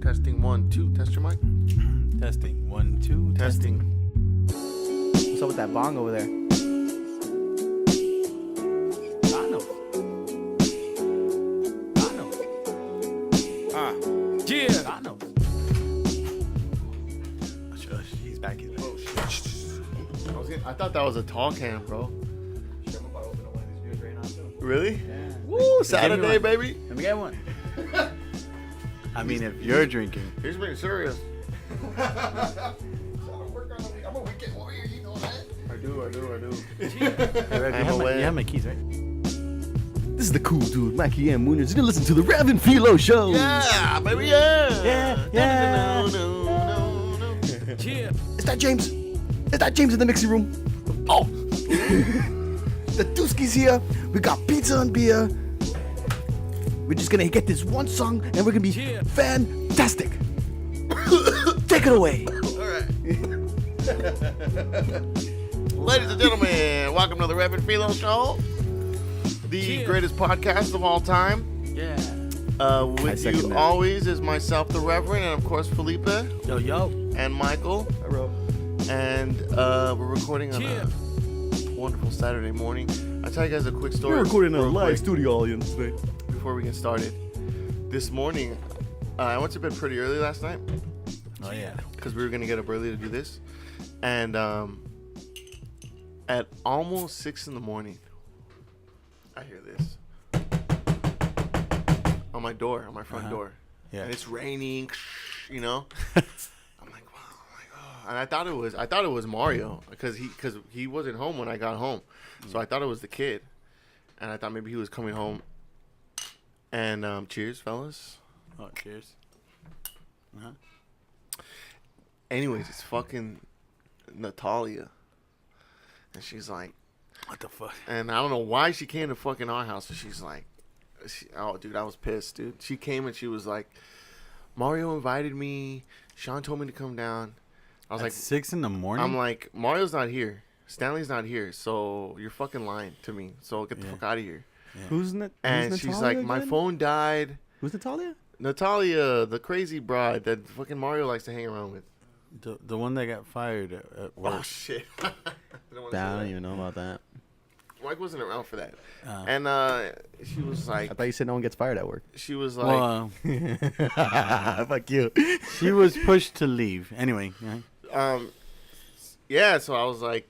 Testing 1, 2. Test your mic. Testing 1, 2. Testing. What's up with that bong over there? I know. He's back in there. Oh shit! I thought that was a tall can, bro. Really? Yeah. Woo! Saturday, baby. Let me get one. I mean, if you're drinking. He's being serious. I'm a weekend warrior, you know that. I do. Hey, Rev, you have my keys, right? This is the cool dude, Mikey and Mooners. You're gonna listen to the Rev and Filo show. Yeah, baby, yeah. Yeah. No. Is that James? Is that James in the mixing room? Oh. The Dooski's here. We got pizza and beer. We're just gonna get this one song and we're gonna be fantastic. Take it away. All right. Ladies and gentlemen, welcome to the Rev and Filo show. The greatest podcast of all time. Yeah. With you always is myself, the Reverend, and of course Felipe. Yo. And Michael. Hello. And we're recording on a wonderful Saturday morning. I'll tell you guys a quick story. We're recording a real live quick studio audience today. before we get started. This morning, I went to bed pretty early last night. Oh, yeah. Because we were going to get up early to do this. And at almost 6 in the morning, I hear this. On my front door. Yeah. And it's raining, you know? I'm like, wow. And I thought it was Mario because he wasn't home when I got home. So I thought it was the kid. And I thought maybe he was coming home. And cheers, fellas. Oh, cheers. Anyways, it's fucking Natalia. And she's like, What the fuck? and I don't know why she came to fucking our house, but she's like, oh, dude, I was pissed, dude. She came and she was like, Mario invited me. Sean told me to come down. I was At like, 6 in the morning? I'm like, Mario's not here. Stanley's not here. So you're fucking lying to me. So get the fuck out of here. Yeah. Who's Natalia? And she's like, my phone died. Who's Natalia? Natalia, the crazy bride that fucking Mario likes to hang around with. The one that got fired at work. Oh, shit. I don't even know about that. Mike wasn't around for that. Oh. And she was like, I thought you said no one gets fired at work. she was like, Well, Fuck you. she was pushed to leave. Anyway. yeah, so I was like,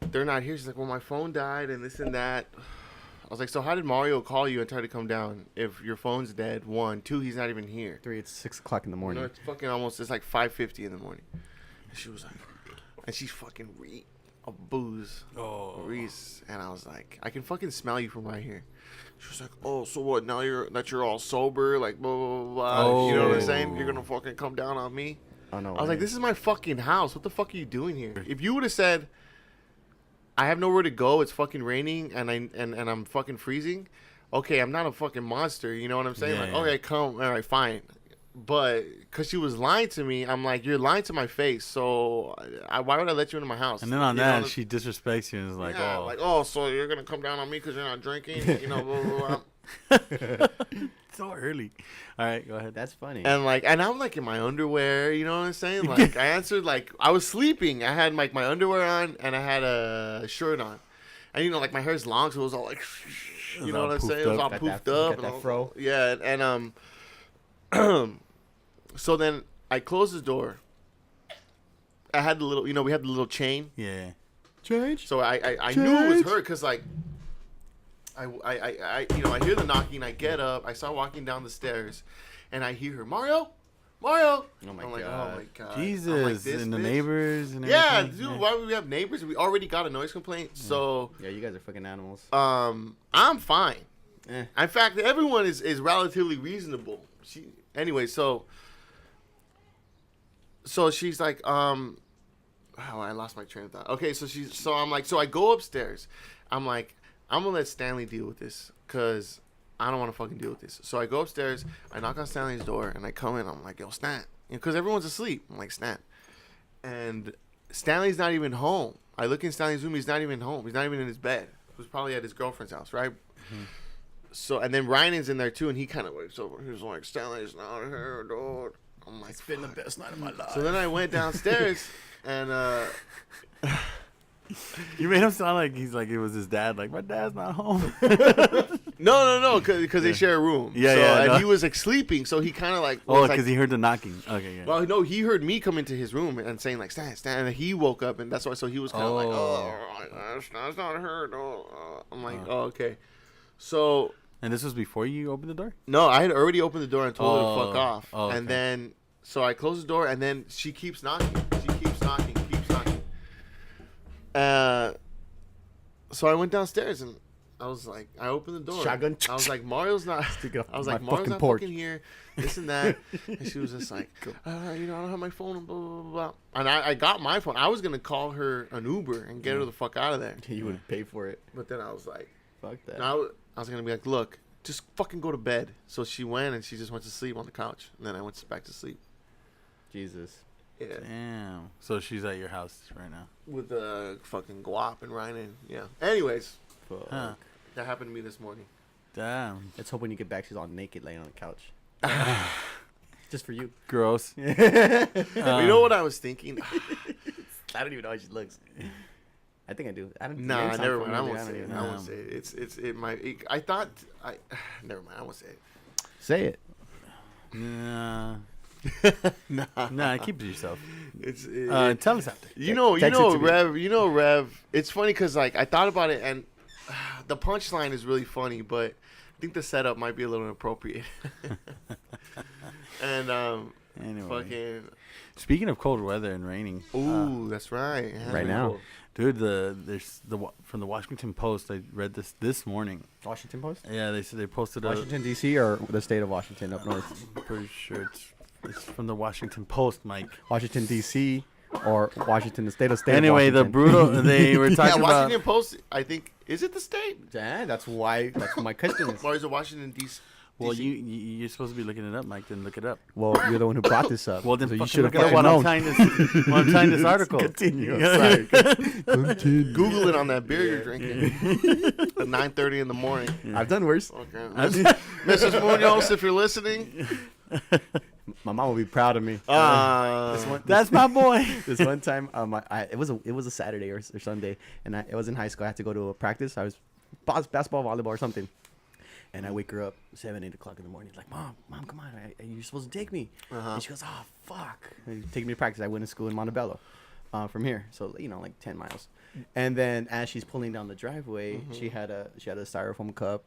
they're not here. She's like, well, my phone died and this and that. I was like, so how did Mario call you and try to come down if your phone's dead? 1, 2, he's not even here. 3, it's 6 o'clock in the You morning. know, it's fucking almost, it's like 5:50 in the morning. And she was like, and she's fucking of booze. Oh. Reese. And I was like, I can fucking smell you from right here. She was like, oh, so what? Now you're all sober, like blah blah blah blah. Oh. You know what I'm saying? You're gonna fucking come down on me. Oh, no. I was like, this is my fucking house. What the fuck are you doing here? If you would have said, I have nowhere to go, it's fucking raining, and I'm fucking freezing, okay, I'm not a fucking monster. You know what I'm saying? Yeah, like, yeah. okay, come, all right, fine. But because she was lying to me, I'm like, you're lying to my face. So why would I let you into my house? And then on You that, know, she disrespects you and is like, yeah, oh. like, oh, so you're gonna come down on me because you're not drinking? You know, blah, blah, blah. So early. All right, go ahead. That's funny. And I'm like in my underwear, you know what I'm saying? Like I answered, like I was sleeping. I had like my underwear on and I had a shirt on, and you know, like my hair's long, so it was all like, you know what I'm saying? It was all Got poofed that- up. got that and fro. Yeah, and so then I closed the door. I had the little, you know, we had the little chain. Yeah. Change? So I knew it was her because like I you know, I hear the knocking. I get up. I start walking down the stairs, and I hear her, Mario. Oh my I'm like, God. oh my God. Jesus. I'm like, this And the bitch? neighbors and Yeah, everything. dude. Why would we have neighbors? We already got a noise complaint. So Yeah, you guys are fucking animals. I'm fine. Eh. In fact, everyone is relatively reasonable. Anyway, so she's like, oh, I lost my train of thought. Okay, so I'm like, so I go upstairs. I'm like, I'm gonna let Stanley deal with this because I don't want to fucking deal with this. So I go upstairs. I knock on Stanley's door and I come in. I'm like, yo, Stan, because everyone's asleep. I'm like, Stan, and Stanley's not even home. I look in Stanley's room. He's not even home. He's not even in his bed. He was probably at his girlfriend's house, right? Mm-hmm. So, and then Ryan is in there too, and he kind of wakes over. He's like, Stanley's not here, dude. I'm like, It's been the fuck. best night of my life. So then I went downstairs and You made him sound like he's like it was his dad. Like my dad's not home. no, because they share a room. Yeah, so, yeah, And no. he was like sleeping, so he kind of like. Oh, was, because like, he heard the knocking. Okay, yeah. Well, no, he heard me come into his room and saying like, "Stan, Stan," and he woke up, and that's why. So he was kind of like, "Oh, that's not her." No. I'm like, "Oh, okay." So And this was before you opened the door. no, I had already opened the door and told her to fuck off, Oh, okay. and then so I closed the door, and then she keeps knocking. She keeps knocking. So I went downstairs and I was like, I opened the door. Shotgun. I was like, Mario's not. Stick it up I was my like, Mario's fucking not porch. fucking here. This and that. And she was just like, I don't have my phone and blah blah blah blah. And I got my phone. I was gonna call her an Uber and get her the fuck out of there. You would pay for it. But then I was like, Fuck that. I was gonna be like, look, just fucking go to bed. So she went and she just went to sleep on the couch. And then I went back to sleep. Jesus. Yeah. Damn. So she's at your house right now. With fucking guap and Ryan. Yeah. Anyways, Fuck. Huh. that happened to me this morning. Damn. Let's hope when you get back, she's all naked laying on the couch. Just for you. Gross. You know what I was thinking? I don't even know how she looks. I think I do. I don't. Nah, you sound never mind. I familiar. won't say it. even I know. won't say it. It might. I thought. Never mind. I won't say it. Say it. Nah. Nah. Nah, keep it to yourself. It's. Tell us after. You know, Text it to me. Rev. You know, Rev. It's funny because like I thought about it and the punchline is really funny, but I think the setup might be a little inappropriate. And Anyway. fucking. Speaking of cold weather and raining. Ooh, that's right. It has Right been now. cold. Dude, from the Washington Post, I read this morning. Washington Post. Yeah, they said they posted Washington D.C. or the state of Washington up north. I'm pretty sure it's from the Washington Post, Mike. Washington D.C. or Washington, the state of Anyway, of the Washington. brutal. They were Yeah, talking Washington about. Post. I think is it the state Yeah, that's why. That's what my question is. or is it Washington D.C.? Well, you're supposed to be looking it up, Mike. Then look it up. Well, you're the one who brought this up. Well, then so you fucking should have look it up fucking while I'm known. tying this article. Continue. Yeah. Sorry. Continue. Google it on that beer you're drinking at 9:30 in the morning. I've done worse. Okay. Mrs. Munoz, if you're listening, My mom will be proud of me. That's my boy. This one time, it was a Saturday or Sunday, and it was in high school. I had to go to a practice. I was basketball, volleyball, or something. And I wake her up 7, 8 o'clock in the morning. Like, mom, come on, you're supposed to take me. And she goes, oh fuck, and take me to practice. I went to school in Montebello, from here, so like 10 miles. And then as she's pulling down the driveway, she had a styrofoam cup,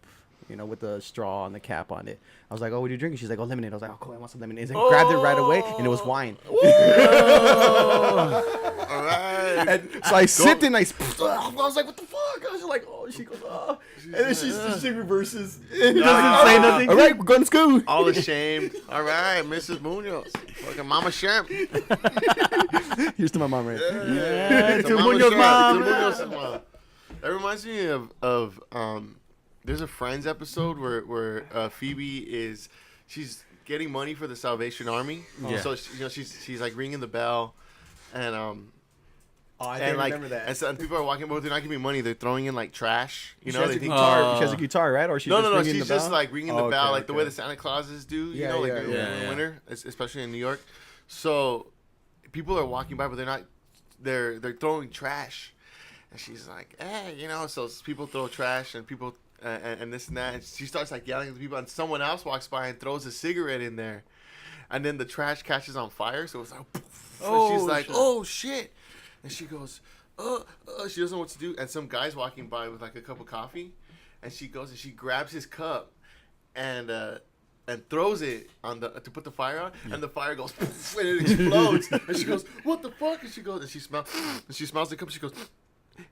with the straw and the cap on it. I was like, oh, what are you drinking? She's like, oh, lemonade. I was like, oh, cool, I want some lemonade. And I grabbed it right away, and it was wine. all right. And so I sipped it, and I was like, what the fuck? I was like, oh, she goes, oh. And then she reverses. And doesn't say nothing. All right, we're going to school. All ashamed. All right, Mrs. Munoz. Fucking Mama Shrimp. Here's to my mom right there. Yeah, To to Mama Munoz Shrimp. mom. To Munoz's mom. That reminds me of there's a Friends episode where Phoebe she's getting money for the Salvation Army. Yeah. So she's like ringing the bell, and Oh, I and like remember that. and so and people are walking, but they're not giving me money. They're throwing in like trash. She They has a think guitar. She has a guitar, right? Or she's no, just no, ringing she's the just bell? like ringing the Oh, bell, okay, like the way okay. the Santa Clauses do, Yeah, like yeah, in yeah. the winter, especially in New York. So people are walking by, but they're not. They're throwing trash, and she's like, "Hey, So people throw trash, and people and this and that, and she starts like yelling at the people, and someone else walks by and throws a cigarette in there, and then the trash catches on fire, so it's like, poof, and she's like, shit. "Oh shit," and she goes. She doesn't know what to do, and some guy's walking by with like a cup of coffee, and she goes and she grabs his cup, and throws it on to put the fire on, and the fire goes poof, and it explodes, and she goes, "What the fuck?" And she goes and she smells the cup, and she goes,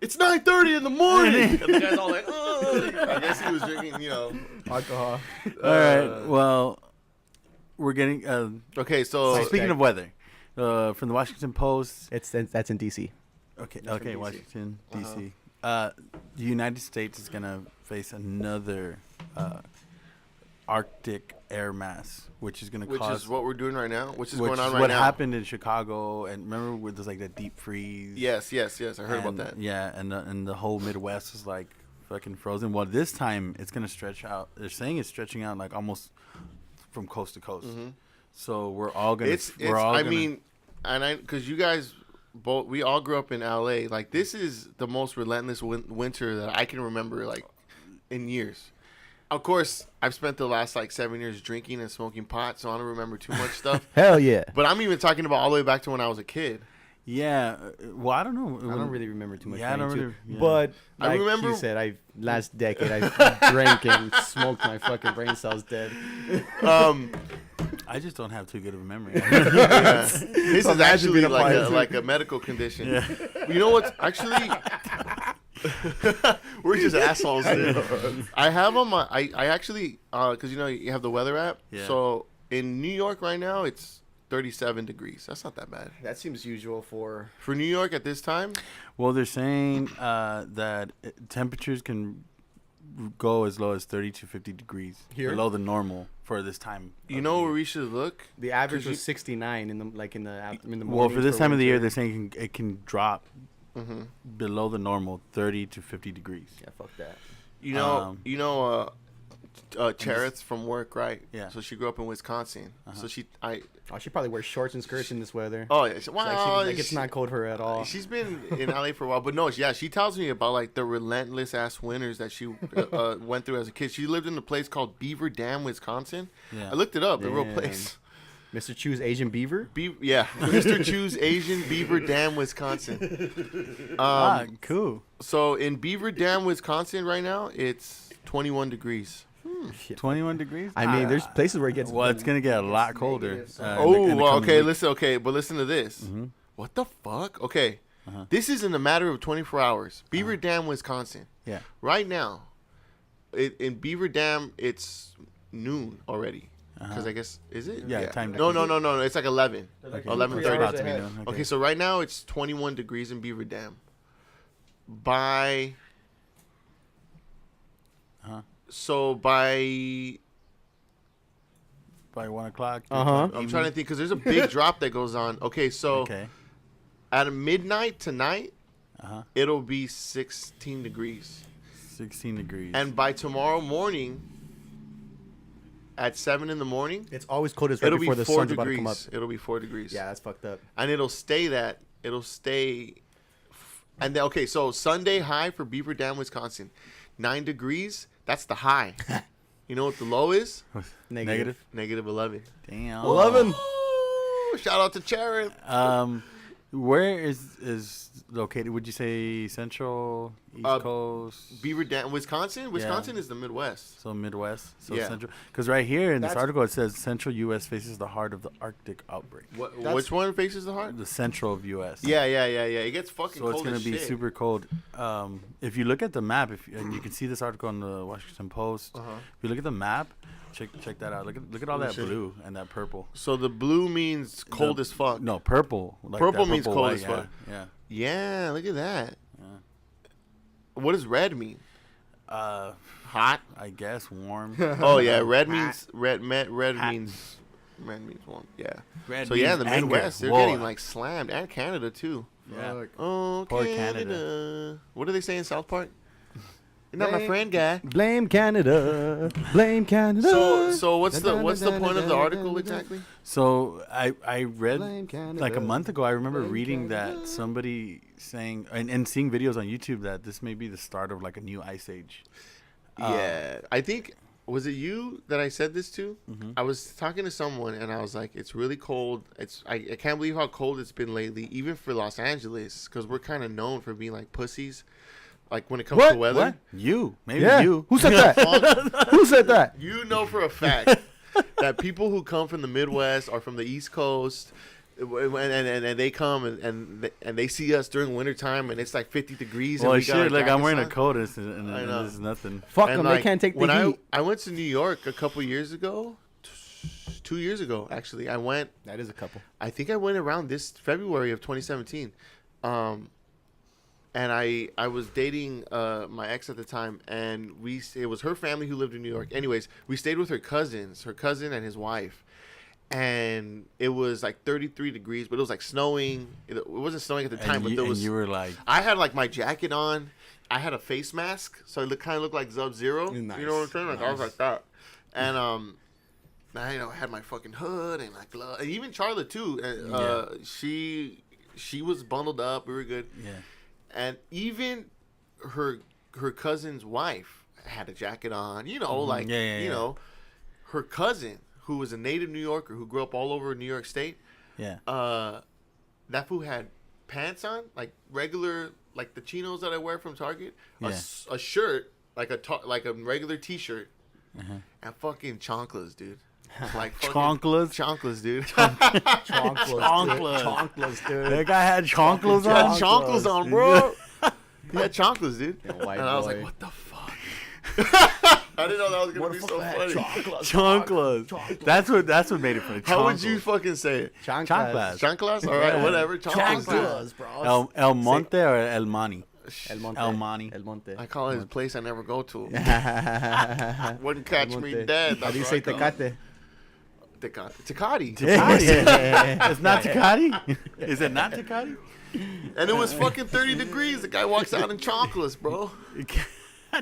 "It's 9:30 in the morning," and the guy's all like, "Oh," I guess he was drinking, Alcohol. All right. Well, we're getting. Okay, so Speaking of weather, from the Washington Post. That's in D.C. Okay. from DC. Washington D.C. The United States is gonna face another Arctic air mass, which is gonna which cause. is what we're doing right now, which is which going on is right what now. happened in Chicago, and remember where there's like that deep freeze. Yes, I heard about And, that. Yeah, and the whole Midwest is like fucking frozen. Well, this time it's gonna stretch out. They're saying it's stretching out like almost from coast to coast. Mm-hmm. So we're all gonna. It's. we're all I gonna, mean, because you guys both, we all grew up in LA. Like this is the most relentless winter that I can remember, like in years. Of course, I've spent the last like 7 years drinking and smoking pot, so I don't remember too much stuff. Hell yeah. But I'm even talking about all the way back to when I was a kid. Yeah. Well, I don't know. I don't really remember too much. Yeah, I don't too. really- yeah. But I like remember- you said, last decade I drank and smoked my fucking brain cells dead. I just don't have too good of a memory. This is Imagine actually being a pilot. like a medical condition. You know what's actually? We're just assholes. Dude. I have on my. I actually because you have the weather app. Yeah. So in New York right now it's 37 degrees. That's not that bad That seems usual for. for New York at this time. Well, they're saying that temperatures can go as low as 30 to 50 degrees Here? below the normal for this time. You of know the where year. we should look? The average 'Cause was 69 in the morning. Well, for this time of the year, they're saying it can drop Mm-hmm. below the normal 30 to 50 degrees. Yeah, fuck that. Cherith from work, right? Yeah. So she grew up in Wisconsin. So Oh, she probably wears shorts and skirts in this weather. Oh yeah. It's like it's not cold for her at all. She's been in LA for a while, but no, she tells me about like the relentless ass winters that she went through as a kid. She lived in a place called Beaver Dam, Wisconsin. Yeah. I looked it up, the real Damn. place. Mr. Chu's Asian Beaver. Mr. Chu's Asian Beaver Dam, Wisconsin. Cool. So in Beaver Dam, Wisconsin, right now it's 21 degrees. 21 degrees? I mean, there's places where it gets. Well, it's going to get a lot colder. negative, so- in Oh, the well, coming okay. weeks. Listen to this. What the fuck? Okay, this is in a matter of 24 hours. Beaver Dam, Wisconsin. Yeah. Right now, in Beaver Dam, it's noon already. Because I guess is it? Yeah, time No, difference. no. It's like 11. Okay. 11:30. It's About to be ahead. noon. Okay, so right now it's 21 degrees in Beaver Dam. By Uh-huh. so by By 1 o'clock. Uh-huh. I'm trying to think because there's a big drop that goes on. Okay, so Okay. at midnight tonight, Uh-huh. it'll be 16 degrees. 16 degrees. And by tomorrow morning, at 7 in the morning, It's always cold as right it'll be before the 4 sun's about to come up. degrees. It'll be 4 degrees. Yeah, that's fucked up. And it'll stay. And then, okay, so Sunday high for Beaver Dam, Wisconsin, 9 degrees. That's the high. You know what the low is? Negative? Negative 11. Damn. 11. Ooh, shout out to Cherith. Where is located? Would you say Central, East Coast? Beaver Dam, Wisconsin. Wisconsin is the Midwest. So Midwest, so Yeah. Central. Because right here in this That's- article it says Central U.S. faces the heart of the Arctic outbreak. Which one faces the heart? The Central of U.S. Yeah. It gets fucking So it's cold gonna as be shit. super cold. If you look at the map, and you can see this article on the Washington Post. If you look at the map, check that out. Look at all that shit. blue and that purple. So the blue means cold as fuck. No, purple. Like Purple that means cold white, as fuck. Yeah. Yeah, look at that. What does red mean? Hot. I guess warm. Oh yeah, red means red means warm. Yeah. Red So yeah, means the anger, Midwest, they're war. getting like slammed, and Canada too. Yeah. Oh, Poor Canada. What do they say in South Park? You're not my friend, guy. Blame Canada. Blame Canada. So what's the point of the article exactly? So I read Blame Canada. like a month ago. I remember reading that somebody saying and seeing videos on YouTube that this may be the start of like a new ice age. Yeah, I think was it you that I said this to? I was talking to someone and I was like, "It's really cold. I can't believe how cold it's been lately, even for Los Angeles, because we're kind of known for being like pussies, like when it comes to weather." What? You? Maybe Yeah. you? Who said that? Who said that? You know for a fact that people who come from the Midwest or from the East Coast, and they come and they see us during wintertime and it's like 50 degrees. Well, and we got our shit. Like I'm wearing a jackets coat and I know. this is nothing. Fuck on. them. And, They can't take the when heat. I went to New York a couple years ago, 2 years ago actually. I went. That is a couple. I think I went around this February of 2017. And I was dating my ex at the time, and it was her family who lived in New York. Anyways, we stayed with her cousin and his wife, and it was like 33 degrees, but it was like snowing. It wasn't snowing at the time, but there was. And you were like, I had like my jacket on. I had a face mask, so it kind of looked like Sub-Zero. Nice. You know what I'm saying? Like I was like that, and I had my fucking hood and like glove. And even Charlotte too. She was bundled up. We were good. Yeah. And even her cousin's wife had a jacket on. You know, her cousin who was a native New Yorker who grew up all over New York State. Yeah. That fool had pants on, like regular, like the chinos that I wear from Target. Yeah. A shirt, like a regular T-shirt, and fucking chanclas, dude. Like chanclas, dude. Chanclas, dude. That guy had chanclas He had on. chanclas on, bro. He had chanclas, dude. Yeah, And white I was boy. like, what the fuck? I didn't know that was gonna be so funny. Chanclas. That's what made it funny. How would you fucking say it? Chanclas. Chanclas? All right, whatever. Chanclas, bro. El Monte or El Mani? El Monte. El Mani. El Monte. I call it his place I never go to. Wouldn't Wouldn't catch me dead. How do you say Tecate? Tecate. It's not Tecate? Is it not Tecate? And it was fucking 30 degrees. The guy walks out in chocolates, bro.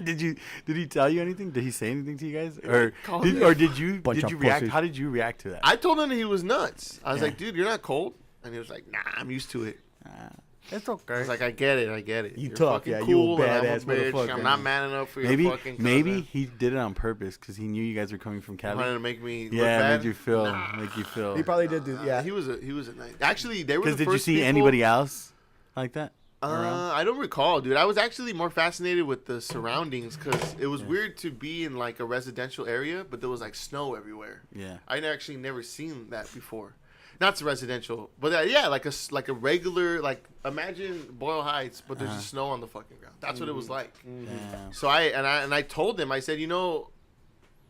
Did he tell you anything? Did he say anything to you guys? Or Called did me. you Bunch of react? pussies. How did you react to that? I told him that he was nuts. I was Yeah. like, dude, you're not cold? And he was like, nah, I'm used to it. It's I okay. was like, I get it. You You're tough, fucking yeah, you a cool, and I'm a badass bitch. motherfucker. I'm not man enough for your fucking cousin. Maybe he did it on purpose because he knew you guys were coming from Cali. Wanted to make me look Yeah, bad. make you feel. He probably did do. Yeah. He was a nice. Actually, they were the Because first did you see people, anybody else like that? I don't recall, dude. I was actually more fascinated with the surroundings because it was weird to be in like a residential area, but there was like snow everywhere. Yeah. I'd actually never seen that before. Not residential, but yeah, like a regular, like imagine Boyle Heights, but there's just snow on the fucking ground. That's what it was like. Yeah. So I told him, I said,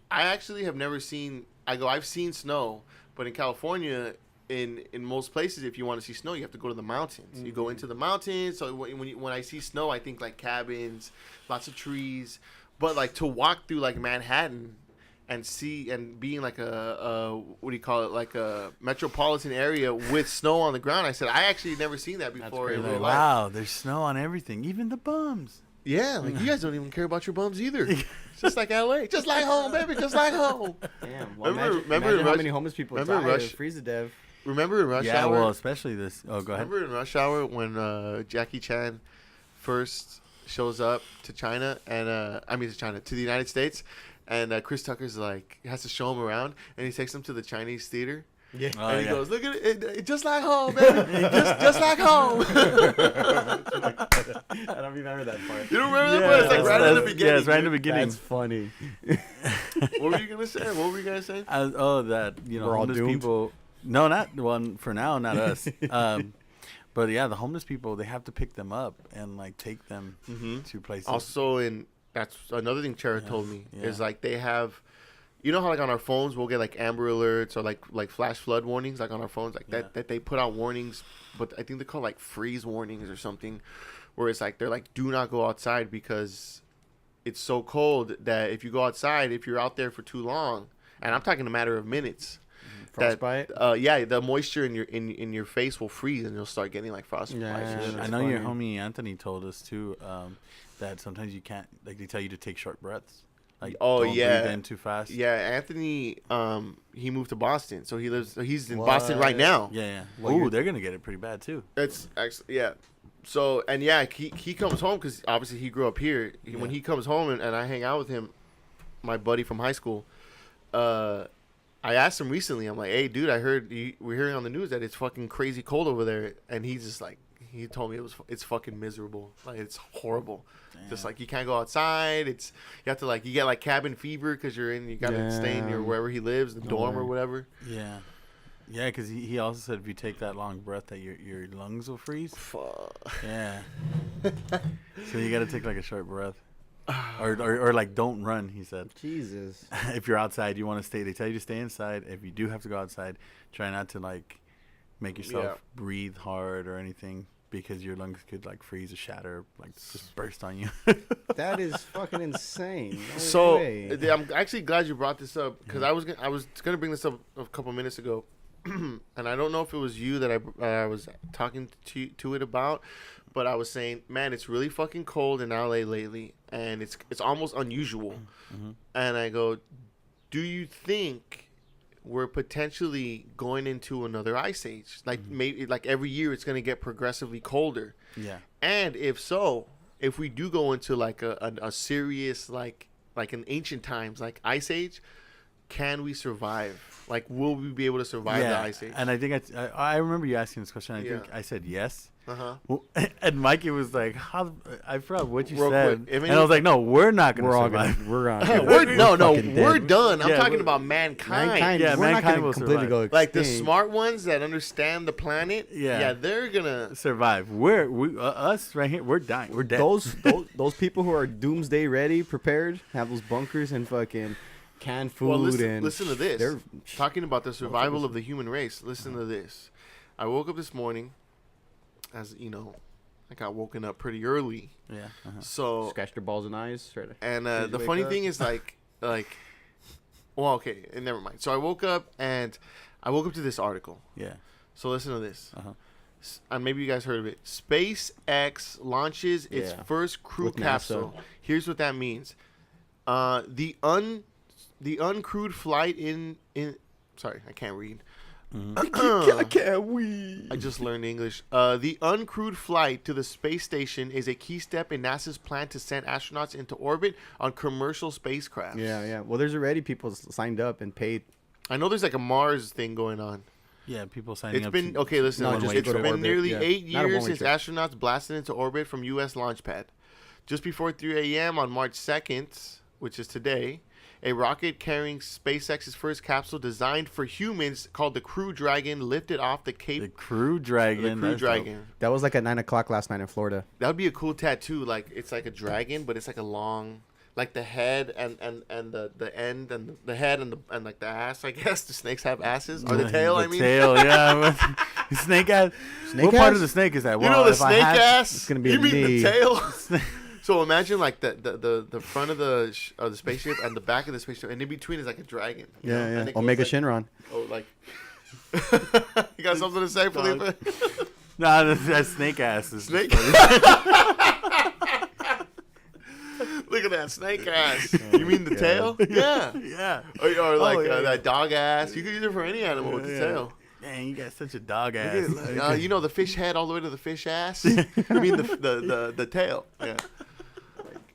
I actually have never seen. I've seen snow, but in California, in most places, if you want to see snow, you have to go to the mountains. You go into the mountains. So when I see snow, I think like cabins, lots of trees, but like to walk through like Manhattan and see and being like a what do you call it, like a metropolitan area with snow on the ground. I said I actually never seen that before in real life. Wow, there's snow on everything, even the bums. Yeah, like you guys don't even care about your bums either. It's just like LA, just like home, baby, just like home. Damn. Well, Remember imagine how Rush- many homeless people remember died Rush- of freeze to death. Remember in Rush Yeah, Hour? well, especially this. Oh, go ahead. Remember in Rush Hour when Jackie Chan first shows up to China and to the United States, and Chris Tucker's like has to show him around, and he takes him to the Chinese theater. Yeah. Oh, And he yeah. goes, look at it, just like home, baby, just like home. I don't remember that part. You don't remember that part? It's like right in the beginning. Yeah, it's right in the dude. beginning. That's funny. What were you gonna say? What were you gonna say? That We're all homeless doomed? people. No, not one for now, not us. But yeah, the homeless people, they have to pick them up and like take them to places. Also, that's another thing Chera told me is like they have, you know how like on our phones we'll get like Amber Alerts or like flash flood warnings like on our phones like that they put out warnings, but I think they're called like freeze warnings or something, where it's like they're like do not go outside because it's so cold that if you go outside, if you're out there for too long, and I'm talking a matter of minutes. Frostbite? Yeah, the moisture in your face will freeze and you'll start getting like frostbite. Yeah. and shit. I know your homie Anthony told us too that sometimes you can't, like they tell you to take short breaths. Like don't breathe in too fast. Yeah, Anthony, he moved to Boston, so he's in Boston right now. Yeah. Well, Ooh, they're gonna get it pretty bad too. It's actually So and he comes home because obviously he grew up here. When he comes home and I hang out with him, my buddy from high school, I asked him recently. I'm like, hey, dude, I heard we're hearing on the news that it's fucking crazy cold over there, and he's just like, he told me it's fucking miserable. Like it's horrible. Damn. Just like you can't go outside. You have to you get like cabin fever because you gotta stay in wherever he lives, the dorm or whatever. Yeah. Yeah, because he also said if you take that long breath that your lungs will freeze. Fuck. Yeah. So you got to take like a short breath. Or like don't run, he said. Jesus. If you're outside, you want to stay. They tell you to stay inside. If you do have to go outside, try not to like make yourself breathe hard or anything because your lungs could like freeze or shatter, like just burst on you. That is fucking insane. No So way. I'm actually glad you brought this up because I was gonna bring this up a couple minutes ago, and I don't know if it was you that I was talking to it about, but I was saying, man, it's really fucking cold in LA lately, and it's almost unusual. And I go, do you think we're potentially going into another ice age. Like maybe like every year it's going to get progressively colder. Yeah. And if so, if we do go into like a serious like in ancient times like ice age, can we survive? Like, will we be able to survive the ice age? And I think I remember you asking this question. I think I said yes. Uh-huh. And Mikey was like, "How?" I forgot what you Real said. quick, and I was like, "No, we're not going to survive. We're done. I'm Yeah, talking about mankind. Yeah, we're not mankind gonna will completely survive. go Like the extinct. smart ones that understand the planet. Yeah. They're gonna. survive. Us right here. We're dying. We're dead. Those people who are doomsday ready, prepared, have those bunkers and fucking canned food. Well, and listen to this. they're- Talking about the survival of the human race. Listen to this. I woke up this morning, as you know, I got woken up pretty early. Yeah. Uh-huh. So scratch their balls and eyes. Right? and Did you the wake funny up? thing is well, okay, never mind. So I woke up to this article. Yeah. So listen to this. Uh-huh. And maybe you guys heard of it. SpaceX launches its Yeah. first crew With NASA. capsule. Here's what that means. The uncrewed flight in sorry, I can't read. I just learned English. The uncrewed flight to the space station is a key step in NASA's plan to send astronauts into orbit on commercial spacecraft. Yeah. Well, there's already people signed up and paid. I know there's like a Mars thing going on. Yeah. People signing It's up. been to- okay. Listen, No, just it's to go to been orbit, nearly yeah. 8 Not a years one-way since trip. astronauts blasted into orbit from U.S. launch pad. Just before 3 a.m. on March 2nd, which is today, a rocket carrying SpaceX's first capsule designed for humans called the Crew Dragon lifted off the Cape. the Crew Dragon. The Crew that's dope. Dragon. That was like at 9:00 last night in Florida. That would be a cool tattoo. Like it's like a dragon, but it's like a long, like the head and the end and the head and like the ass. I guess the snakes have asses or the tail. I mean, tail. Yeah. Snake ass. Snake what part ass? of the snake is that? you know the if I snake had- ass. it's gonna be you a mean knee. the tail? So imagine like the front of the spaceship and the back of the spaceship, and in between is like a dragon. you know? And it goes Omega like, Shinron. Oh, like. You got something to say, Felipe? Nah, that's snake ass. Is Snake. Look at that snake ass. You mean the tail? Yeah. Yeah. Or like yeah. that dog ass. You could use it for any animal with the tail. Dang, you got such a dog ass. You know the fish head all the way to the fish ass. You mean the tail? Yeah.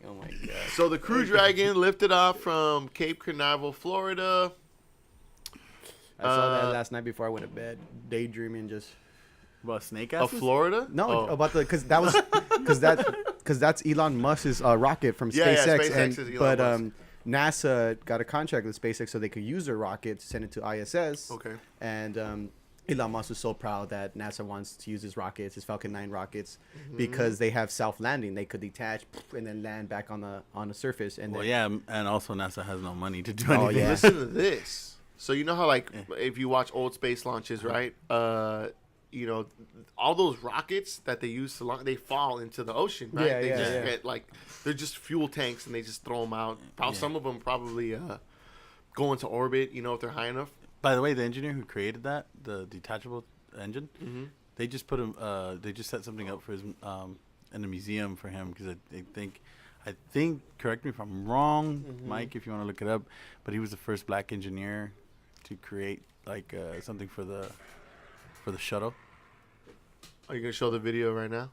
Oh my god. So the Crew Dragon lifted off from Cape Canaveral, Florida. I saw that last night before I went to bed, daydreaming just. About snake Of ass? Florida? No, Oh. about because that's Elon Musk's rocket from Yeah, SpaceX, SpaceX is Elon Musk. NASA got a contract with SpaceX so they could use their rocket to send it to ISS. Okay. And Elon Musk was so proud that NASA wants to use his rockets, his Falcon 9 rockets, because they have self-landing. They could detach and then land back on the surface. And Well, then, yeah, and also NASA has no money to do Oh, anything. yeah. Listen to this. So you know how like if you watch old space launches, right? You know, all those rockets that they use to launch, they fall into the ocean, right? Yeah, they yeah, just yeah. get like they're just fuel tanks, and they just throw them out. Some of them probably go into orbit. You know, if they're high enough. By the way, the engineer who created that, the detachable engine, Mm-hmm. they just put him. They just set something up for his in a museum for him because I think. Correct me if I'm wrong, Mike, if you want to look it up. But he was the first black engineer to create like something for the shuttle. Oh, Are you gonna show the video right now?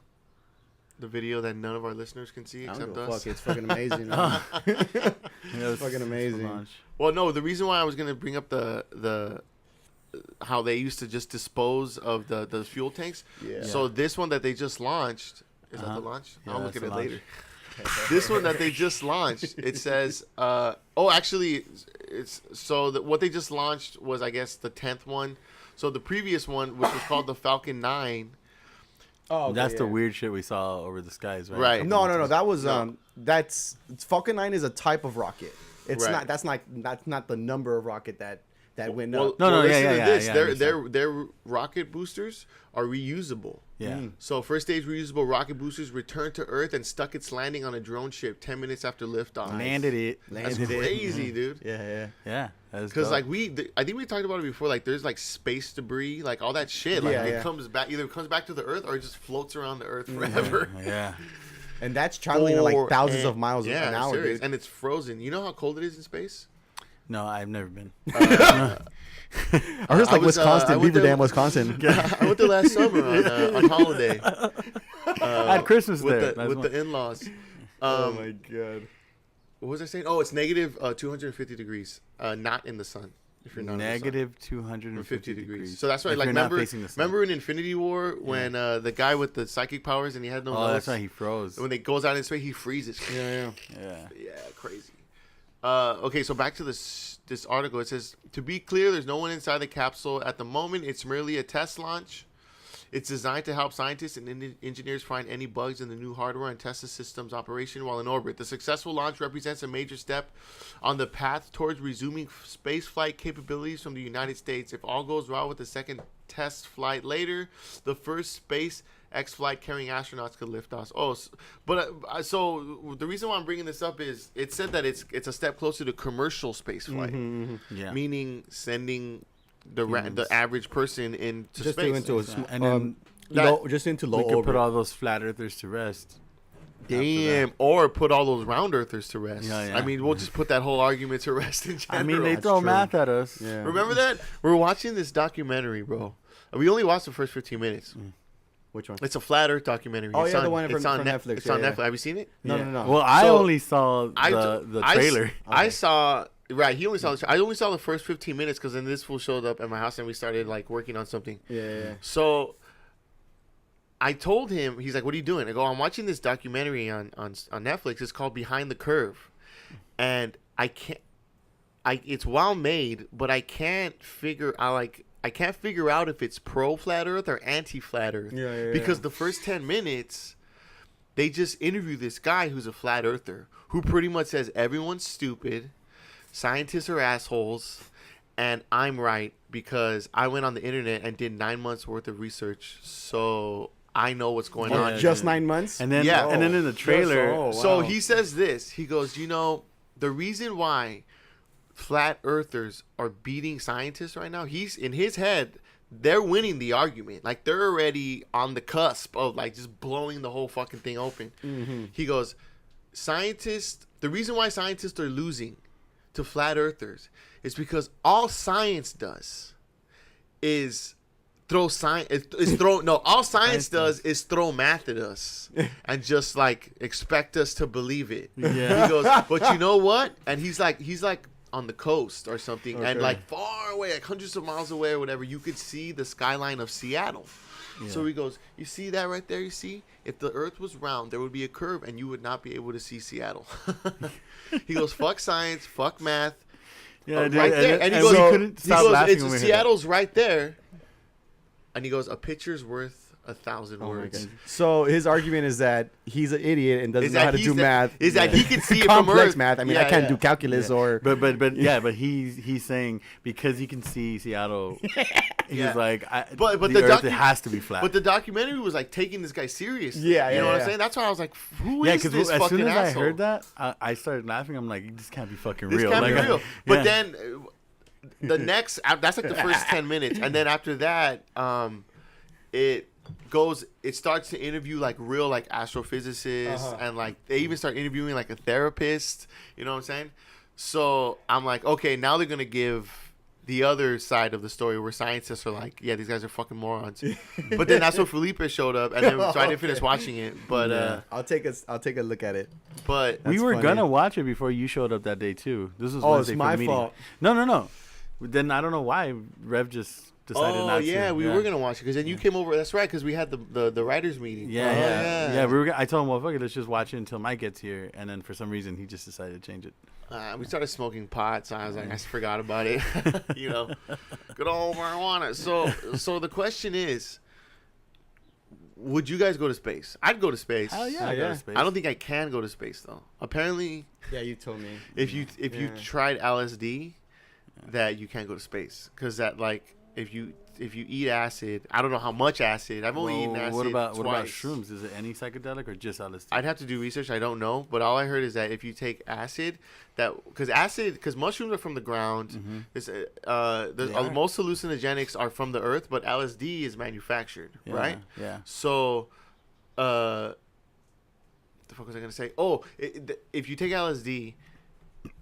The video that none of our listeners can see I don't except give a us. fuck. It's fucking amazing. Man. Yeah, it's fucking amazing. launch. Well, no, the reason why I was gonna bring up the how they used to just dispose of the fuel tanks. Yeah. So this one that they just launched is that the launch? Yeah, I'll look that's at it the launch. later. This one that they just launched, it says, actually, it's so what they just launched was, I guess, the 10th one. So the previous one, which was called the Falcon 9. Oh, That's the weird shit we saw over the skies, right? Right. No. That was No. that's Falcon 9 is a type of rocket. It's Right. not. That's not the number of rocket that went Well, up. No, well, listen yeah, to yeah, this. yeah, I Their rocket boosters are reusable. Yeah. So first stage reusable rocket boosters returned to Earth and stuck its landing on a drone ship 10 minutes after liftoff. Landed it. That's Landed it. crazy, dude. Yeah. Yeah. Because like I think we talked about it before. Like there's like space debris, like all that shit. Like Yeah, it yeah. comes back, either comes back to the Earth or it just floats around the Earth forever. Yeah. And that's traveling at like thousands And- of miles an hour, serious. dude. And it's frozen. You know how cold it is in space? No, I've never been. I heard it's like Wisconsin, Beaver Dam, Wisconsin. I went there last summer on holiday. I had Christmas there. With the in-laws. Oh my god. What was I saying? Oh, it's negative 250 degrees. Not in the sun. If you're not negative 250 degrees. So that's why, if like, remember in Infinity War when the guy with the psychic powers and he had no nose? That's why he froze. When it goes out in space, he freezes. Yeah. Crazy. Okay, so back to this article. It says, to be clear, there's no one inside the capsule at the moment. It's merely a test launch. It's designed to help scientists and engineers find any bugs in the new hardware and test the system's operation while in orbit. The successful launch represents a major step on the path towards resuming spaceflight capabilities from the United States. If all goes well with the second test flight later, the first SpaceX flight carrying astronauts could lift off. So the reason why I'm bringing this up is it said that it's a step closer to commercial spaceflight, meaning sending the average person into just space. Just into low we could orbit. put all those flat earthers to rest. Damn, or put all those round earthers to rest. Yeah. I mean, we'll just put that whole argument to rest in general. I mean, they throw math at us. Yeah. Remember that? We're watching this documentary, bro. We only watched the first 15 minutes. Which one? It's a flat Earth documentary. Oh, it's yeah, on, the one it's from on Netflix. It's on Yeah. Netflix. Have you seen it? No. Well, I So, only saw the trailer. I saw. Right, he only saw. I only saw the first 15 minutes because then this fool showed up at my house and we started like working on something. Yeah. So I told him, he's like, "What are you doing?" I go, "I'm watching this documentary on Netflix. It's called Behind the Curve, and it's well made, but I can't figure out if it's pro flat Earth or anti flat Earth. Because the first 10 minutes, they just interview this guy who's a flat earther who pretty much says everyone's stupid, scientists are assholes, and I'm right because I went on the internet and did 9 months worth of research, so I know what's going on. Just 9 months? And then and then in the trailer, So he says this. He goes, the reason why flat earthers are beating scientists right now, he's in his head, they're winning the argument. Like, they're already on the cusp of like just blowing the whole fucking thing open. He goes, the reason why scientists are losing to flat earthers is because all science does is all science does is throw math at us and just like expect us to believe it. He goes, but you know what? And he's like on the coast or something, and like far away, like hundreds of miles away or whatever, you could see the skyline of Seattle. So he goes, you see that right there? You see, if the Earth was round, there would be a curve, and you would not be able to see Seattle. He goes, fuck science, fuck math. Right there, and he goes, Seattle's right there, and he goes, a picture's worth 1,000 words. So his argument is that he's an idiot and doesn't know how to do math. Is that he can see it complex from Earth. math. I mean, I can't do calculus or. But he's saying because he can see Seattle, he's like, but the Earth has to be flat. But the documentary was like taking this guy seriously. Yeah, you know what I'm saying? That's why I was like, who is this fucking asshole? As soon as I heard that, I started laughing. I'm like, this can't be fucking real. This can't be real. But then the next, that's like the first 10 minutes, and then after that, it starts to interview like real like astrophysicists and like they even start interviewing like a therapist, you know what I'm saying? So I'm like, okay, now they're gonna give the other side of the story where scientists are like, yeah, these guys are fucking morons. But then that's when Felipe showed up, and then so I didn't finish watching it. But I'll take a look at it. But we were gonna watch it before you showed up that day too. This was Wednesday it's my fault. No. Then I don't know why Rev just decided not to. We were gonna watch it because then you came over. That's right, because we had the writers meeting. Yeah. We were. I told him, well, fuck it, let's just watch it until Mike gets here, and then for some reason he just decided to change it. We started smoking pot, so I was like, I forgot about it. You know, good old marijuana. So the question is, would you guys go to space? I'd go to space. Hell yeah, I'd go to space. I don't think I can go to space though. Apparently, yeah, you told me. If you tried LSD, that you can't go to space because that like if you eat acid, I don't know how much acid. I've only eaten acid What about twice. shrooms? Is it any psychedelic or just LSD? I'd have to do research. I don't know, but all I heard is that if you take acid, because mushrooms are from the ground. Mm-hmm. Most hallucinogenics are from the earth, but LSD is manufactured, right? Yeah. So, the fuck was I gonna say? Oh, if you take LSD,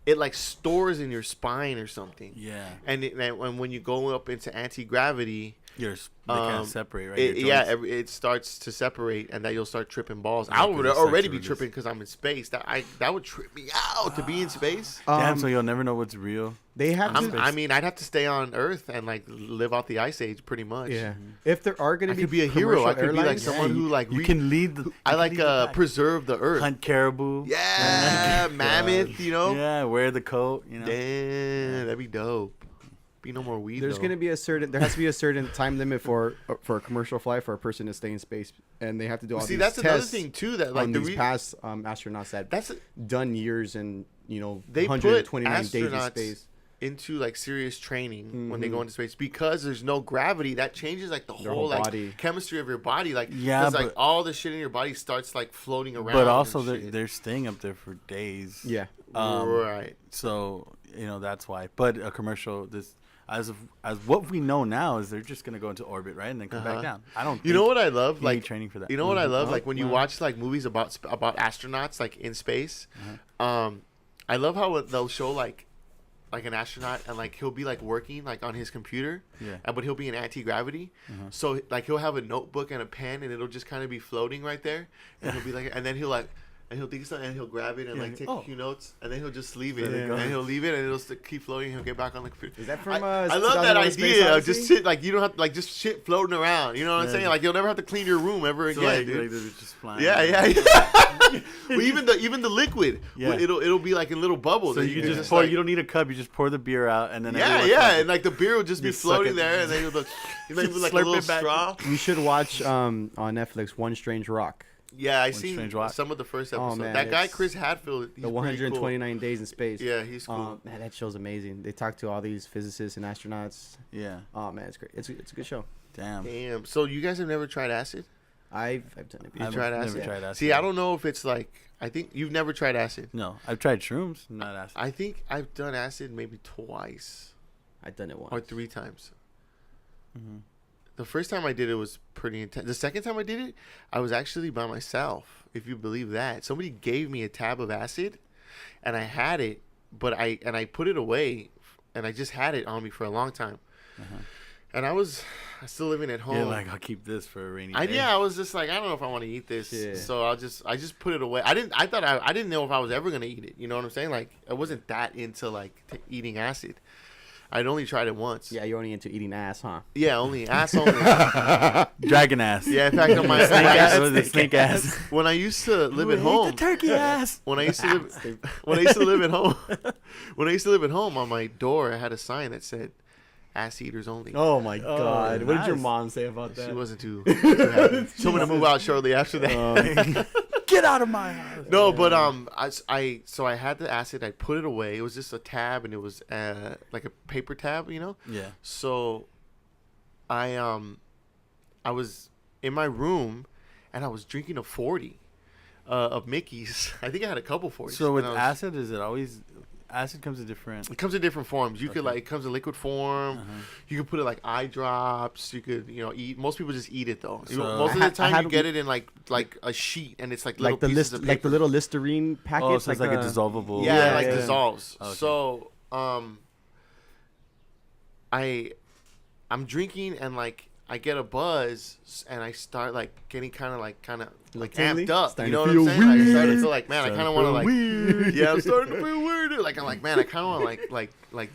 it like stores in your spine or something. Yeah. And when you go up into anti-gravity, They kind of separate, right? it starts to separate, and that you'll start tripping balls. Yeah, I would 'cause it already starts be to tripping because I'm in space. That would trip me out to be in space. Damn, so you'll never know what's real. They have to. I mean, I'd have to stay on Earth and like live out the ice age, pretty much. Yeah. If there are going I to could be a hero. I could be like airlines, someone who like You can lead the. I like preserve the Earth. Hunt caribou. Yeah, mammoth. You know. Yeah, wear the coat. You know. Damn, that'd be dope. Be no more weed. There's going to be there has to be a certain time limit for a commercial flight for a person to stay in space, and they have to do all these that's another tests thing too. That like on these past astronauts that done years and they 129 put days in astronauts space into like serious training when they go into space because there's no gravity. That changes like the whole like body. chemistry of your body. Like Yeah, like all the shit in your body starts like floating around. But also and they're staying up there for days. Yeah. Right. So that's why. But a commercial as what we know now is they're just gonna go into orbit, right, and then come back down. I don't. You know what I love? You like need training for that. You know what I love? Like when you watch like movies about astronauts like in space. I love how they'll show like an astronaut and like he'll be like working like on his computer. Yeah. But he'll be in anti-gravity. So like he'll have a notebook and a pen and it'll just kind of be floating right there. And he'll be like, and then he'll like. And he'll think something, and he'll grab it and like take a few notes, and then he'll just leave it, and he'll leave it, and it'll keep floating. And he'll get back on the computer. Is that from? I love that idea of just shit like you don't have to, like just shit floating around. You know what I'm saying? Like you'll never have to clean your room ever again, dude. Like just flying. Yeah. Well, even the liquid, Yeah. it'll be like in little bubbles. So and you can just pour. like, You don't need a cup. You just pour the beer out, and then and like the beer will just be Just suck floating it. there, and then you'll like Just like a slurp little it back. straw. You should watch on Netflix One Strange Rock. Yeah, I One seen Strange Rock. some of the first episodes. man, That guy it's Chris Hadfield, he's The pretty cool. 129 days in space. Yeah, he's cool. Man, that show's amazing. They talk to all these physicists and astronauts. Yeah. Oh man, it's great. It's a good show. Damn. So you guys have never tried acid? I've done it. You I've tried never acid? tried acid. See, I don't know if it's like. I think you've never tried acid. No, I've tried shrooms, not acid. I think I've done acid maybe twice I've done it once. or 3 times. Mm-hmm. The first time I did it was pretty intense. The second time I did it, I was actually by myself, if you believe that. Somebody gave me a tab of acid, and I had it, but I put it away, and I just had it on me for a long time. And I was still living at home. You're like, I'll keep this for a rainy day. I was just like, I don't know if I want to eat this, Yeah. so I just put it away. I didn't know if I was ever gonna eat it. You know what I'm saying? Like, I wasn't that into like eating acid. I'd only tried it once. Yeah, you're only into eating ass, huh? Yeah, only ass only. Dragon ass. Yeah, in fact, on my Snake ass. ass, Was it snake ass? when I used to live at home, The turkey ass. when I used to live at home, on my door I had a sign that said "ass eaters only." Oh my God! What did your nice. mom say about that? She wasn't too happy. Told me to move out shortly after that. Get out of my house. No, but I had the acid. I put it away. It was just a tab, and it was like a paper tab, you know. Yeah. So, I was in my room, and I was drinking a 40 of Mickey's. I think I had a couple 40s. So with and acid, is it always acid comes in different? it comes in different forms. You could like it comes in liquid form. You could put it like eye drops. You could eat. Most people just eat it though. So- Most of the time had- you get it in like a sheet, and it's like little like the pieces list, of paper. like the little Listerine packets. Oh, so it's like a the- dissolvable. Yeah, Yeah, like yeah. dissolves. Okay. So, I'm drinking and like I get a buzz and I start like getting kind of tingly? amped up. Starting You know to what I'm feel saying? Like, I started weird. to like, man, I Starting kind of to want to feel like, weird. yeah, I'm starting to feel weird. Like I'm like, man, I kind of want to like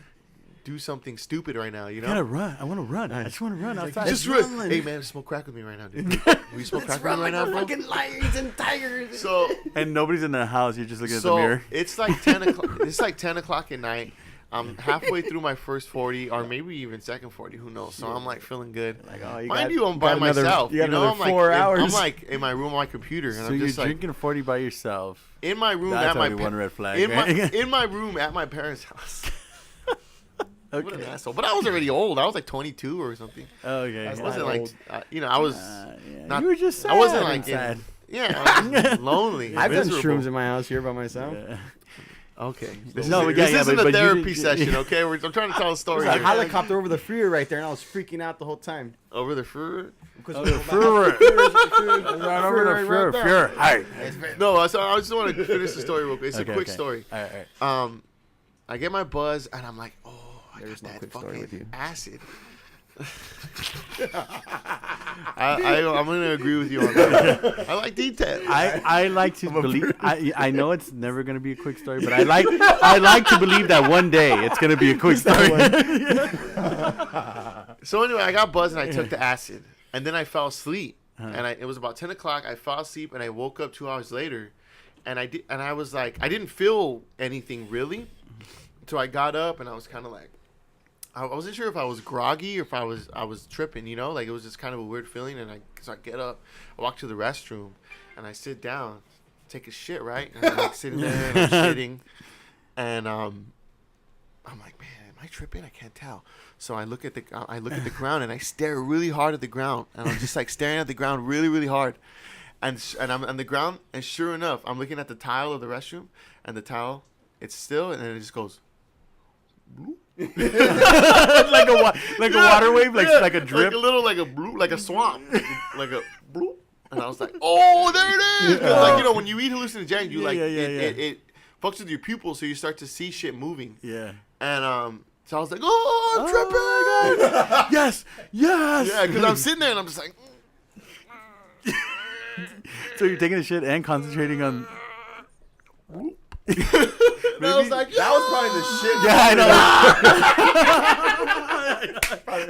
do something stupid right now. You I gotta know? run. I want to run. I just want to run outside. Just run. Hey man, smoke crack with me right now, dude. Will you smoke crack with me right now, bro? lions and tigers. So. And nobody's in the house. You're just looking at the So mirror. it's like 10 o'clock. It's like 10 o'clock at night. I'm halfway through my first 40, or maybe even second 40. Who knows? So I'm like feeling good. Like, oh, you Mind got- you, I'm by got another- myself. You got know, another I'm like 4 hours. I'm like in my room on my computer, and So I'm you're just like drinking 40 by yourself. in my room That's at my already one red flag. in right? my in my room at my parents' house. What an asshole! But I was already old. I was like 22 or something. Okay. I That's wasn't not like old. I was yeah. not. You were just sad. I wasn't like sad. yeah. I was just lonely. I've done miserable. shrooms in my house here by myself. Yeah. Okay. No, This, yeah, this yeah, isn't but a you therapy did- session, okay? I'm trying to tell a story There's a here. helicopter over the freeway right there, and I was freaking out the whole time. Over the fruit. Over the freeway. Right over the freeway. Hey. No, so I just want to finish the story real quick. It's Okay, a quick okay. story. All right. I get my buzz, and I'm like, oh, I There's got no that quick story with you. fucking acid. I'm gonna agree with you on that. I like detail. I like to believe. I know it's never gonna be a quick story, but I like to believe that one day it's gonna be a quick story. So anyway, I got buzzed and I took the acid, and then I fell asleep. And it was about 10 o'clock. I fell asleep and I woke up 2 hours later, and I was like, I didn't feel anything really, so I got up and I was kind of like, I wasn't sure if I was groggy or if I was tripping, you know, like it was just kind of a weird feeling. And so I get up, I walk to the restroom, and I sit down, take a shit, right? And I'm like sitting there and I'm shitting, and I'm like, man, am I tripping? I can't tell. So I look at the ground and I stare really hard at the ground, and I'm just like staring at the ground really, really hard, and I'm on the ground, and sure enough, I'm looking at the tile of the restroom, and the tile, it's still, and then it just goes. like a water wave, like a drip, like a little, like a bloop, like a swamp, like a bloop. And I was like, oh, there it is. 'Cause like, you know, when you eat hallucinogens, you it fucks with your pupils, so you start to see shit moving. Yeah. And so I was like, oh, I'm tripping. Yes. Yeah, because I'm sitting there and I'm just like. So you're taking a shit and concentrating on. And I was like, That was probably the shit. Yeah, I know.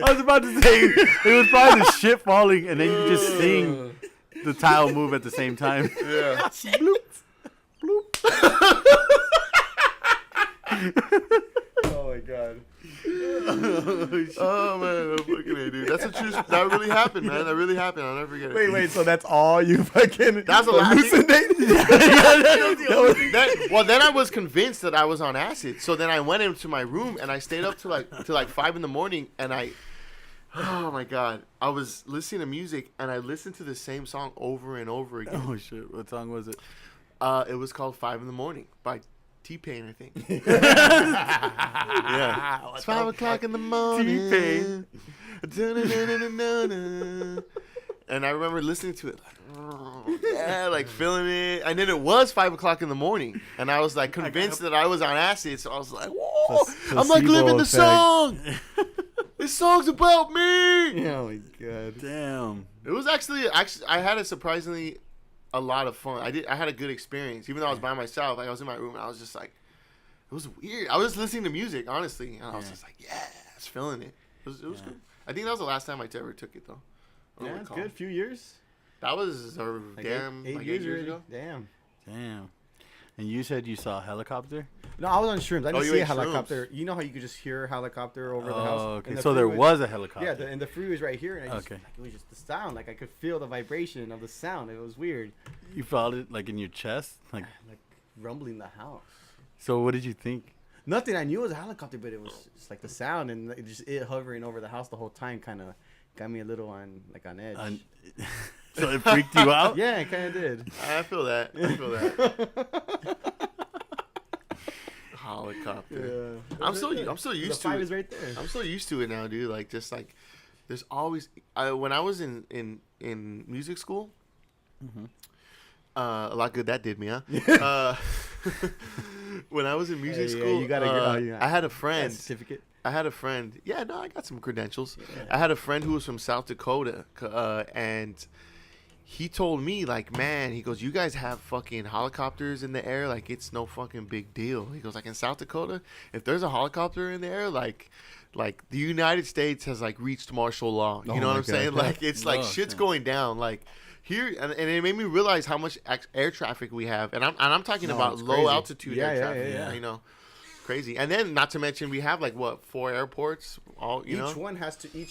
I was about to say it was probably the shit falling, and then you just seeing the tile move at the same time. Yeah. Bloop. Oh my god. Oh man, I'm fucking A, dude. That's a true. That really happened, man. That really happened. I'll never forget it. Wait. So that's all you fucking That's the last thing. hallucinated? Well, then I was convinced that I was on acid. So then I went into my room and I stayed up to like 5 in the morning, and oh my god, I was listening to music and I listened to the same song over and over again. Oh shit! What song was it? It was called 5 in the Morning by T-Pain, I think. Yeah. It's 5 o'clock in the morning. T-Pain. And I remember listening to it like feeling it. And then it was 5 o'clock in the morning. And I was like convinced that I was on acid. So I was like, whoa, I'm like living the song. This song's about me. Oh my god. Damn. It was actually I had a surprisingly a lot of fun. I had a good experience, even though I was by myself. Like I was in my room and I was just like, it was weird. I was listening to music, honestly, and I was just like, yeah, I was feeling it. It was good. I think that was the last time I ever took it though. Yeah, it's good. Few years. That was Like damn 8 like years 8 years already. ago. Damn. And you said you saw a helicopter? No, I was on shrooms. I didn't you see a ate shrooms. helicopter. You know how you could just hear a helicopter over the house? Oh, okay. And the So there freeway- was a helicopter. Yeah, and the freeway was right here, and I just, Okay. like, it was just the sound. Like I could feel the vibration of the sound. It was weird, You felt it like in your chest? Like. like rumbling the house. So what did you think? Nothing. I knew it was a helicopter, but it was just like the sound and it hovering over the house the whole time kind of got me a little on edge. So it freaked you out? Yeah, it kind of did. I feel that. Helicopter. Yeah. I'm so used the to five it. is right there. I'm so used to it now, dude. Like just like there's always when I was in music school. A lot good that did me, huh? When I was in music school, you gotta I had a friend. Certificate. Yeah, no, I got some credentials. Yeah. I had a friend who was from South Dakota, and he told me, like, man, he goes, you guys have fucking helicopters in the air, like, it's no fucking big deal. He goes, like, in South Dakota, if there's a helicopter in the air, like the United States has, like, reached martial law. You know what I'm saying? Like, it's like shit's going down. Like, here, and it made me realize how much air traffic we have. And I'm talking about low altitude air traffic. Yeah. You know? Crazy. And then not to mention we have like what 4 airports all each one has to be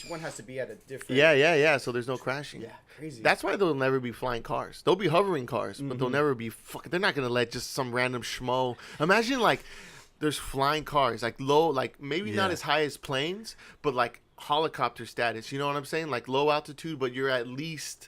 at a different so there's no crashing. Crazy. That's why there'll never be flying cars. There'll be hovering cars, but they'll never be they're not gonna let just some random schmo. Imagine like there's flying cars like low, like maybe not as high as planes, but like helicopter status, you know what I'm saying? Like low altitude, but you're at least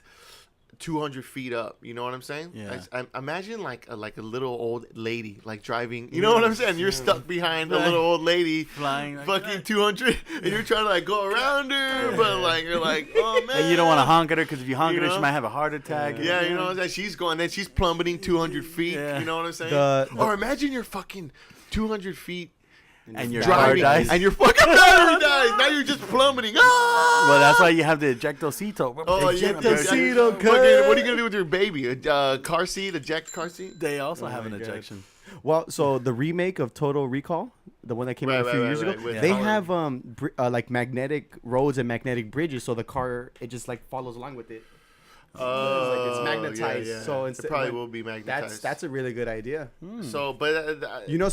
200 feet up, you know what I'm saying? Yeah. I imagine like a little old lady like driving, you know what I'm saying? You're stuck behind a little old lady flying like fucking that. 200, and you're trying to like go around her, but like you're like, oh man. And you don't want to honk at her because if you honk at her, she might have a heart attack. Yeah, you know what I'm saying? She's going, then she's plummeting 200 feet. Yeah. You know what I'm saying? Or imagine you're fucking 200 feet And your car driving, dies. and your fucking battery dies. Now you're just plummeting. Ah! Well, that's why you have the ejectocito. Oh, yeah. Ejectocito, Fucking, what are you gonna do with your baby? A car seat, eject car seat? They also have my an God. ejection. Well, so the remake of Total Recall, the one that came out a few years ago, with they Holland. have like magnetic roads and magnetic bridges, so the car it just like follows along with it. It's magnetized, so it probably will be magnetized. That's a really good idea. So, but You know,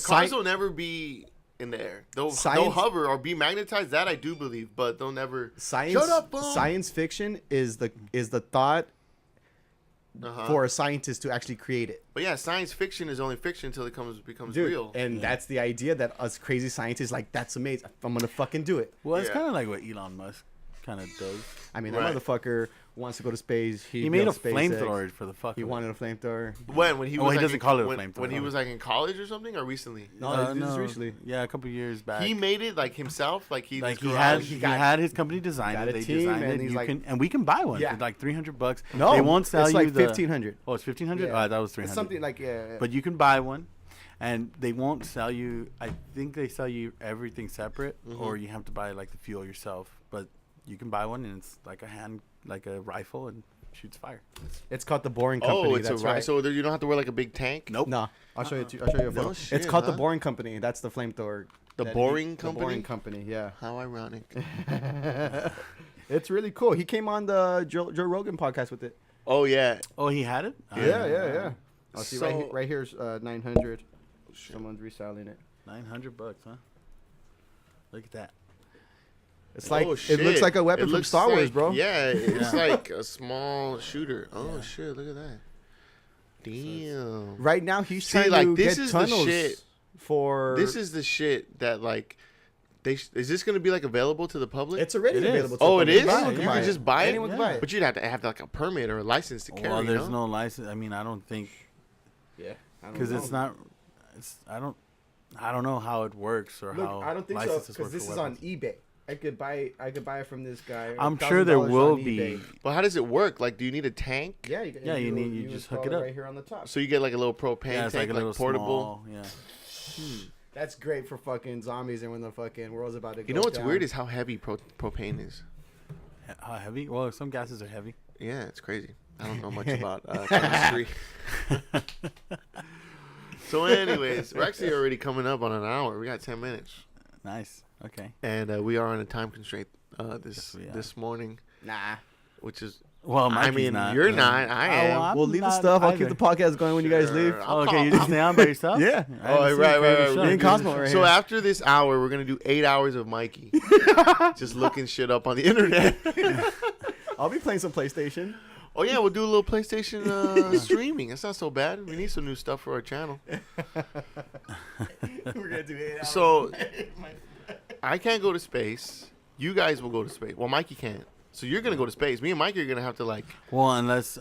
cars will never be in the air. They'll hover or be magnetized. That I do believe, but they'll never. Shut up, boom. Science fiction is the thought for a scientist to actually create it. But yeah, science fiction is only fiction until it becomes Dude, real. and that's the idea that us crazy scientists like. That's amazing. I'm gonna fucking do it. Well, it's Yeah. kind of like what Elon Musk kind of does. I mean, Right. that motherfucker wants to go to space. He made a built SpaceX. flamethrower for the fuck. He of it. wanted a flamethrower. When he was Oh, he like doesn't call it a when flamethrower. he was like in college or something, or recently. No, this is recently. Yeah, a couple years back. He made it like himself, like he Like his he had, garage. he had his company design got it. a They team, designed and it. he's You like- can, and we can buy one Yeah. for like $300. No, they won't sell it's you like the 1,500. Oh, it's 1,500. Yeah. Oh, that was 300. It's something like yeah. But you can buy one, and they won't sell you. I think they sell you everything separate, or you have to buy like the fuel yourself. But you can buy one, and it's like a rifle, and shoots fire. It's called the Boring Company. Oh, it's that's a right. So you don't have to wear like a big tank. Nope. No, I'll show you. I'll show you a No photo. shit, It's called the huh? Boring Company. That's the flamethrower. The that Boring The Company? Boring Company. Yeah. How ironic. It's really cool. He came on the Joe Rogan podcast with it. Oh yeah. Oh, he had it. Yeah. I'll see So- right here's 900. Someone's reselling it. $900, huh? Look at that. It's like Oh, it shit. looks like a weapon It from looks Star Wars, like- bro. Yeah, it's Yeah. like a small shooter. Oh shit! Look at that. Damn. Right now he's See, trying like, to this get is the tunnels shit. for. This is the shit that like is this gonna be like available to the public? It's already It is. available. To Oh, the it public. is? Anyone You can can buy just it. buy it? Anyone can Yeah. buy it. But you'd have to have like a permit or a license to carry. Well, there's you no know? license. I mean, I don't think Yeah. I don't because know. it's not. It's I don't know how it works or Look, how I don't think so licenses because work this for is on weapons. eBay. I could buy it from this guy. I'm sure there $1,000 will on be. eBay. Well, how does it work? Like, do you need a tank? Yeah, you just hook it install up. right here on the top. So you get like a little propane Yeah, it's tank, like a like little portable. Small, yeah. That's great for fucking zombies and when the fucking world's about to go You know what's down. weird is how heavy propane is. How heavy? Well, some gases are heavy. Yeah, it's crazy. I don't know much about chemistry. So, anyways, we're actually already coming up on an hour. We got 10 minutes, Nice. Okay. and we are on a time constraint Yes, we are. this morning, Nah. which is. Well, I Mikey's mean, not. you're not. I am. well, I'm We'll leave the not stuff. I'll either. keep the podcast going when you guys leave. Sure. Oh, okay, you just stay on by yourself? Yeah. I Oh, haven't seen right, a greater right. show. Me and Cosmo right So here. after this hour, we're gonna do 8 hours of Mikey, just looking shit up on the internet. I'll be playing some PlayStation. Oh yeah, we'll do a little PlayStation streaming. That's not so bad. We need some new stuff for our channel. We're gonna do 8 hours. So I can't go to space. You guys will go to space. Well, Mikey can't. So you're gonna go to space. Me and Mikey are gonna have to like Well, unless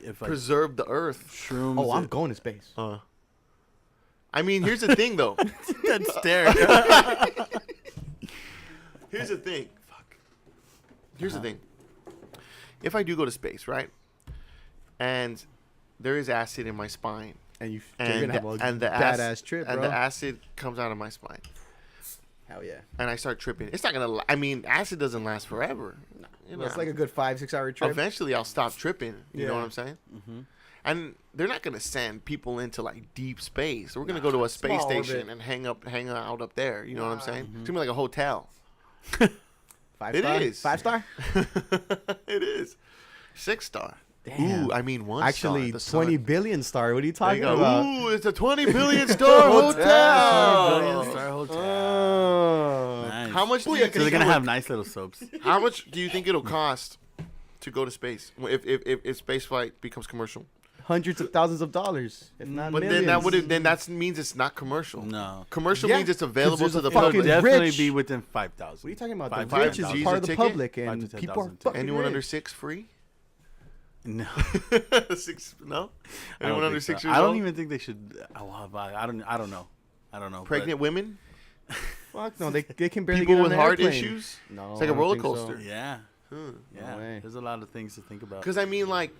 if like preserve the Earth. shrooms. Oh, I'm going to space. I mean, here's the thing though. That stare. Here's the thing. Fuck. Here's the thing. If I do go to space, right, and there is acid in my spine, And you're and gonna have a and the badass trip, bro. and the acid comes out of my spine, Hell yeah. and I start tripping. It's not gonna. I mean, acid doesn't last forever. You know, It's like a good 5-6 hour trip. eventually I'll stop tripping. You know Yeah. what I'm saying? And they're not gonna send people into like deep space. We're gonna go to a space small station orbit. and hang out up there. You know what I'm saying? It's gonna be like a hotel. 5 It star? is. 5 star? It is 6 star. Damn. Ooh, I mean 1 Actually, star. The sun. 20 billion star. What are you There talking you go. about? Ooh, it's a 20 billion star hotel. Billion-star hotel. Oh. Nice. How much? Do you So think they're gonna it would- have nice little soaps. How much do you think it'll cost to go to space if space flight becomes commercial? Hundreds of thousands of dollars, if not But millions. then that means it's not commercial. No. Commercial Yeah, means it's 'cause available there's to a the fucking public. Definitely rich. be within 5,000. What are you talking about? Five The to rich is 10,000. part of the Ticket? public, 5 to and 10,000 people are ticket. fucking Anyone rich. under 6 free? No. 6? No. I Anyone don't under think so. 6 years I don't old? even think they should. I don't know. Pregnant women? Fuck no, they can barely People get on with the heart airplane. issues? No, It's like a I don't roller think so. coaster. But yeah. No Yeah. way. There's a lot of things to think about. Because I mean, like,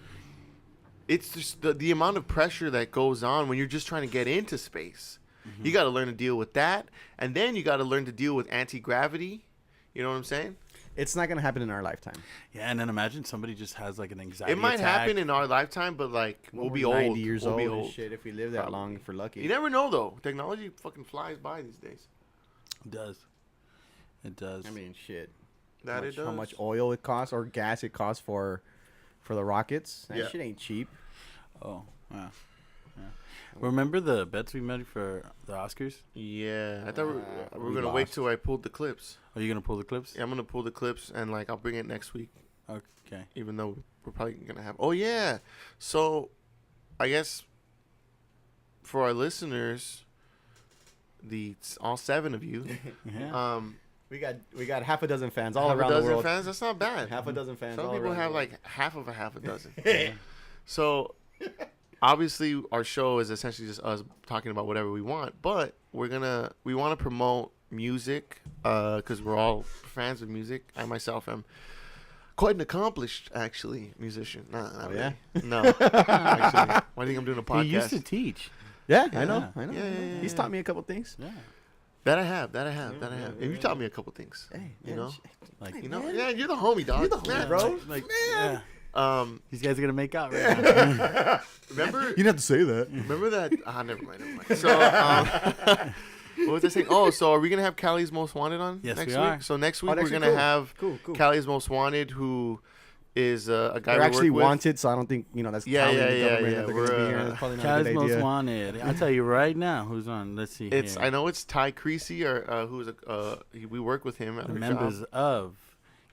it's just the amount of pressure that goes on when you're just trying to get into space. You got to learn to deal with that, and then you got to learn to deal with anti-gravity. You know what I'm saying? It's not gonna happen in our lifetime. Yeah, and then imagine somebody just has like an anxiety It might attack. happen in our lifetime, but like we'll be We're old. 90 years we'll old be and old. shit if we live that long if we're lucky. You never know though. Technology fucking flies by these days. It does. It does. I mean, shit. That it does. How much oil it costs or gas it costs for the rockets? That Yeah. shit ain't cheap. Oh, yeah. Remember the bets we made for the Oscars? Yeah, I thought we were we gonna wait lost. till I pulled the clips. Are you gonna pull the clips? Yeah, I'm gonna pull the clips and like I'll bring it next week. Okay. Even though we're probably gonna have. Oh yeah, so I guess for our listeners, all 7 of you, Yeah. We got half a dozen fans all half around a the dozen world. fans. That's not bad. Half a dozen fans. Some all people around the have world. like half a dozen. So obviously our show is essentially just us talking about whatever we want, but we want to promote music because we're all fans of music. I myself am quite an accomplished actually musician. Not yeah? really. No, actually. Why do you think I'm doing a podcast? He used to teach. Yeah, Yeah. I know. Yeah. He's taught me a couple things. Yeah. That I have. And you taught me a couple things. Hey, You man, know? shit. Like, Hey, You know? man. Yeah, you're the homie, dog. You're the homie, Man. bro. like, Man. yeah. These guys are gonna make out right now. Remember? You didn't have to say that. Remember that? Never mind. So, what was I saying? Oh, so are we gonna have Cali's Most Wanted on Yes, next we week? are. So next week next we're week, gonna cool. have Cool. Cali's Most Wanted, who is a guy They're we actually work with. wanted, so I don't think that's Yeah, telling yeah, the yeah, government yeah. that they're gonna be We're, here. That's probably not a Cali's good Most idea. Wanted. I'll tell you right now who's on. Let's see. It's here. I know it's Ty Creasy or who's we work with him at The our members job. of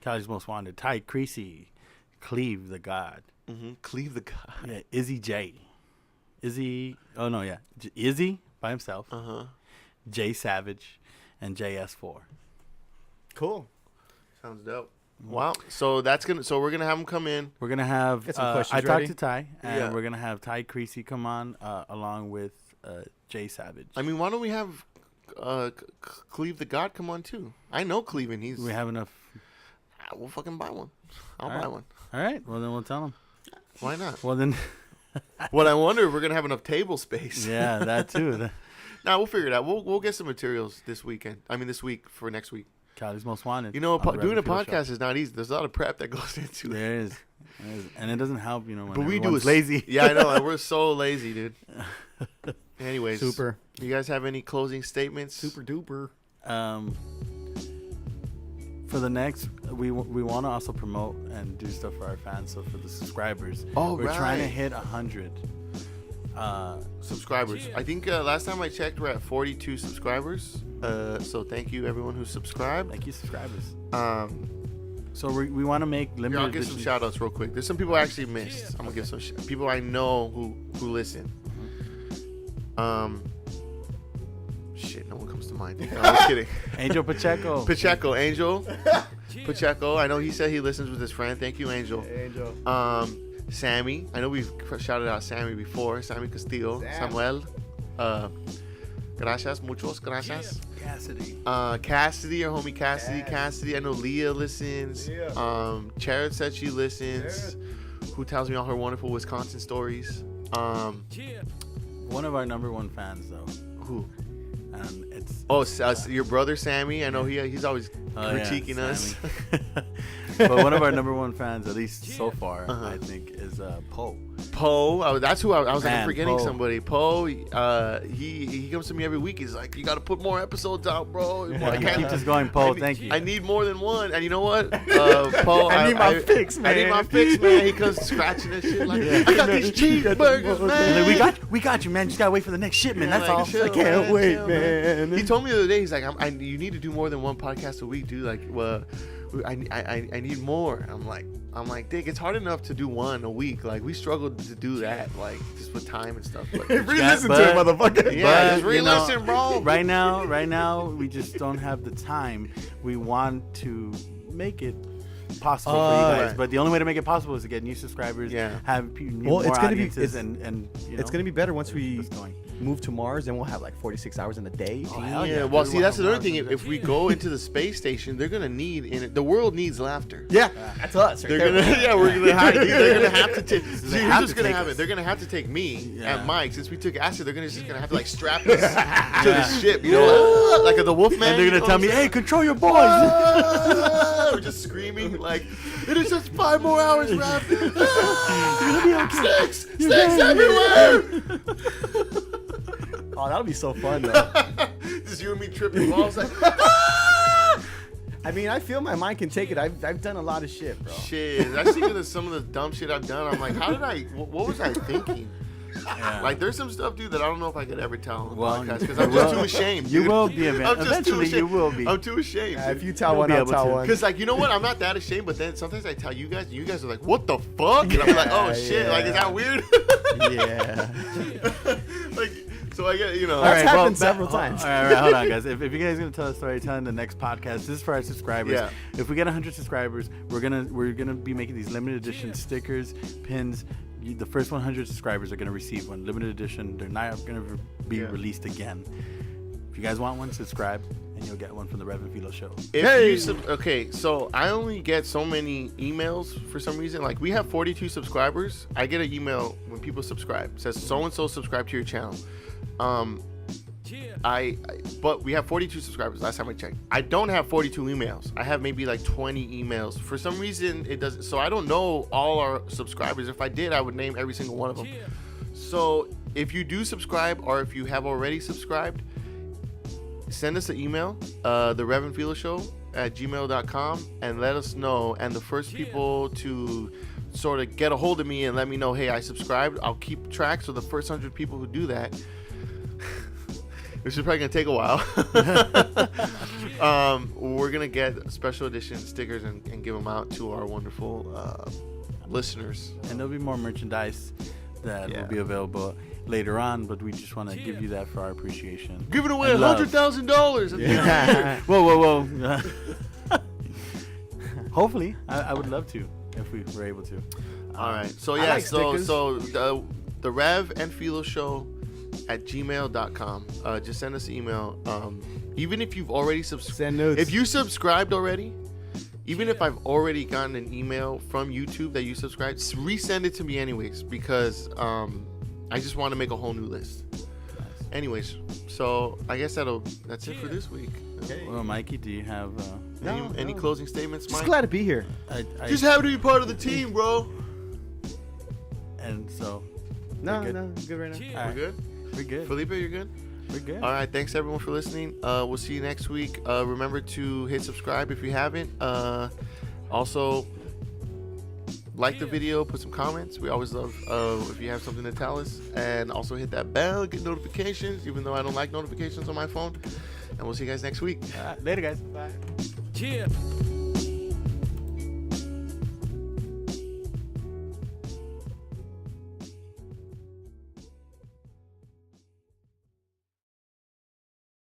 Cali's Most Wanted: Ty Creasy, Cleve the God, Cleve the guy. yeah, Izzy J, Izzy. Oh no, yeah, Izzy by himself, Jay Savage, and JS4. Cool. Sounds dope. Wow. So we're gonna have him come in. We're gonna have. Get some questions I talked ready. to Ty, and Yeah. we're gonna have Ty Creasy come on along with Jay Savage. I mean, why don't we have Cleve the God come on too? I know Cleve, and we have enough. we'll fucking buy one. I'll All buy right. one. All right. Well, then we'll tell him. Why not? Well, then. What I wonder if we're gonna have enough table space. Yeah, that too. Nah, we'll figure it out. We'll get some materials this weekend. I mean, this week for next week. Cali's Most Wanted. You know, on the Rev doing a and Filo podcast show. is not easy. There's a lot of prep that goes into it. There is. And it doesn't help, when But we do everyone's it lazy. Yeah, I know. And we're so lazy, dude. Anyways, Super. You guys have any closing statements? Super duper. For the next, we want to also promote and do stuff for our fans. So for the subscribers, Oh, we're trying to right. hit 100. Subscribers. I think last time I checked, we're at 42 subscribers. So thank you everyone who subscribed. Thank you, subscribers. Um, So we want to make here, limited I'll give some edition- shout outs real quick. There's some people I actually missed. I'm gonna give some people I know who listen. Shit, no one comes to mind. No, I'm kidding. Angel Pacheco. Angel Pacheco. I know he said he listens with his friend. Thank you, Angel. Angel. Sammy. I know we've shouted out Sammy before. Sammy Castillo. Samuel. Gracias, muchos gracias. Cassidy. Cassidy, our homie Cassidy. Cassidy. I know Leah listens. Leah. Charity said she listens. Who tells me all her wonderful Wisconsin stories. One of our number one fans, though. Who? It's Your brother Sammy. I know he's always critiquing us. Sammy. But one of our number one fans, at least so far, I think, is Poe. Poe, that's who I was like, I'm Man, forgetting Poe. somebody. Poe, he comes to me every week. He's like, you got to put more episodes out, bro. I Keep can't. this going, Poe. Thank you. I need more than one. And you know what, Poe, I need my fix, I need man. my fix, man. He comes scratching that shit like, I got these cheeseburgers, man. And then we got you, man. Just gotta wait for the next shipment. Yeah, That's like, all. chill, I can't man, wait, chill, man. He told me the other day, he's like, you need to do more than one podcast a week, dude. Like, well, I need more. I'm like, Dick, it's hard enough to do one a week. Like, we struggled to do that, like, just with time and stuff. But, Re-listen but- to it, motherfucker. yeah, just you know, re-listen, bro. Right now, we just don't have the time. We want to make it possible for you guys, Right. but the only way to make it possible is to get new subscribers. Yeah. Have new Well, more it's gonna be- audiences, it's- and It's gonna be better once keep we this going. move to Mars, then we'll have like 46 hours in a day. Oh, hell Yeah, yeah, well, dude, see, we'll that's have another Mars thing. in the If we go into the space station, they're gonna need the world needs laughter. Yeah, that's us. Right They're there. gonna, yeah, we're gonna have. They're gonna have to take. See, They here's have what's to gonna take happen. us. They're gonna have to take me Yeah. and Mike. Since we took acid, they're just gonna have to like strap us to the ship. You know, like the Wolfman. And they're you gonna know tell what me, I'm "Hey, saying? control your boys." We're just screaming like, it is just 5 more hours, Rev. Snakes, snakes everywhere. Oh, that'll be so fun though. Just you and me tripping balls like. I mean, I feel my mind can take it. I've done a lot of shit, bro. Shit, I see that some of the dumb shit I've done. I'm like, how did I? What was I thinking? Yeah. Like, there's some stuff, dude, that I don't know if I could ever tell on the Well, podcast because I'm you just will. too ashamed. You dude. will be I'm just too eventually. You ashamed. will be. I'm too ashamed. If you tell You'll one, be I'll able tell to. one. Because, like, you know what? I'm not that ashamed, but then sometimes I tell you guys are like, what the fuck? And I'm like, oh, Yeah, shit. Like, is yeah. that weird? Yeah. Like, so I get, you know. That's happened several times. All right, hold on, guys. If you guys are gonna tell a story, tell in the next podcast. This is for our subscribers. Yeah. If we get 100 subscribers, we're gonna be making these limited edition stickers, pins. The first 100 subscribers are gonna receive one limited edition. They're not gonna be Yeah. released again. If you guys want one, subscribe, and you'll get one from the Rev and Filo show. If you okay, so I only get so many emails for some reason. Like, we have 42 subscribers. I get an email when people subscribe. It says so and so subscribe to your channel. But we have 42 subscribers last time I checked. I don't have 42 emails. I have maybe like 20 emails. For some reason it doesn't, so I don't know all our subscribers. If I did, I would name every single one of them. So if you do subscribe, or if you have already subscribed, send us an email, the Rev and Filo show at gmail.com, and let us know. And the first people to sort of get a hold of me and let me know, hey, I subscribed, I'll keep track. So the first 100 people who do that, which is probably gonna take a while, we're gonna get special edition stickers and give them out to our wonderful listeners. And there'll be more merchandise that Yeah. will be available later on, but we just want to give you that for our appreciation. Giving away And love. $100,000. Whoa. Hopefully, I would love to if we were able to. All right. So I yeah. like stickers. So the Rev and Filo show at gmail.com. Just send us an email. Even if you've already subscribed, Send notes. if you subscribed already, even if I've already gotten an email from YouTube that you subscribed, resend it to me anyways, because I just want to make a whole new list. Anyways, so I guess that's it for this week. Okay. Well, Mikey, do you have? Any closing statements, Just Mike? glad to be here. I Just happy to be part of the team, bro. and so No, good. good right now. all We're good. we're good. Felipe, you're good. We're good. All right, thanks everyone for listening. We'll see you next week. Remember to hit subscribe if you haven't. Also, like the video, put some comments. We always love if you have something to tell us. And also hit that bell, get notifications, even though I don't like notifications on my phone. And we'll see you guys next week. Later, guys. Bye. Yeah.